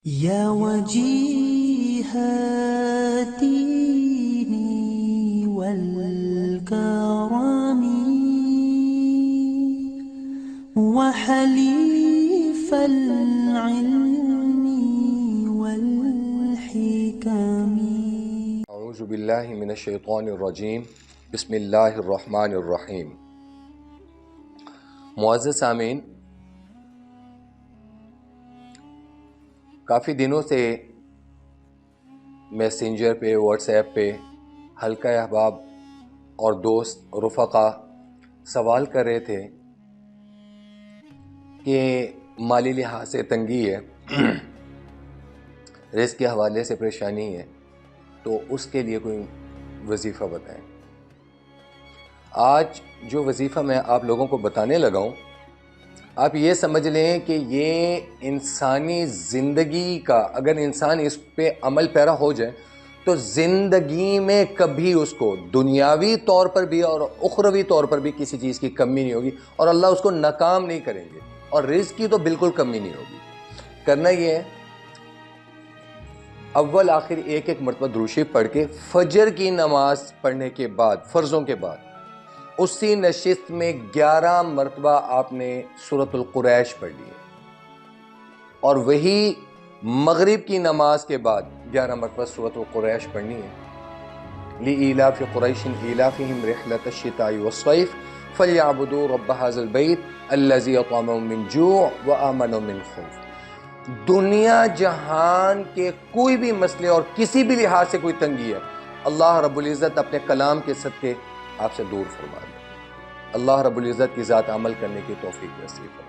يا وجيه الدين والكرم وحليف العلم والحكم. اعوذ باللہ من الشیطان الرجیم، بسم اللہ الرحمن الرحیم۔ معزز سامعین، کافی دنوں سے میسنجر پہ، واٹس ایپ پہ حلقہ احباب اور دوست رفقا سوال کر رہے تھے کہ مالی لحاظ سے تنگی ہے، رزق کے حوالے سے پریشانی ہے، تو اس کے لیے کوئی وظیفہ بتائیں۔ آج جو وظیفہ میں آپ لوگوں کو بتانے لگا ہوں، آپ یہ سمجھ لیں کہ یہ انسانی زندگی کا، اگر انسان اس پہ عمل پیرا ہو جائے تو زندگی میں کبھی اس کو دنیاوی طور پر بھی اور اخروی طور پر بھی کسی چیز کی کمی نہیں ہوگی، اور اللہ اس کو ناکام نہیں کریں گے، اور رزق کی تو بالکل کمی نہیں ہوگی۔ کرنا یہ ہے، اول آخر ایک مرتبہ درود شریف پڑھ کے فجر کی نماز پڑھنے کے بعد، فرضوں کے بعد اسی نشست میں 11 مرتبہ آپ نے سورۃ القریش پڑھ لی ہے، اور وہی مغرب کی نماز کے بعد 11 مرتبہ سورۃ القریش پڑھنی ہے۔ لِإِيلَافِ قُرَيْشٍ إِيلَافِهِمْ رِحْلَةَ الشِّتَاءِ وَالصَّيْفِ فَلْيَعْبُدُوا رَبَّ هَٰذَا الْبَيْتِ الَّذِي أَطْعَمَهُم مِّن جُوعٍ وَآمَنَهُم مِّن خَوْفٍ۔ دنیا جہان کے کوئی بھی مسئلے اور کسی بھی لحاظ سے کوئی تنگی ہے، اللہ رب العزت اپنے کلام کے صدقے آپ سے دور فرما دے۔ اللہ رب العزت کی ذات عمل کرنے کی توفیق نصیب فرمائے۔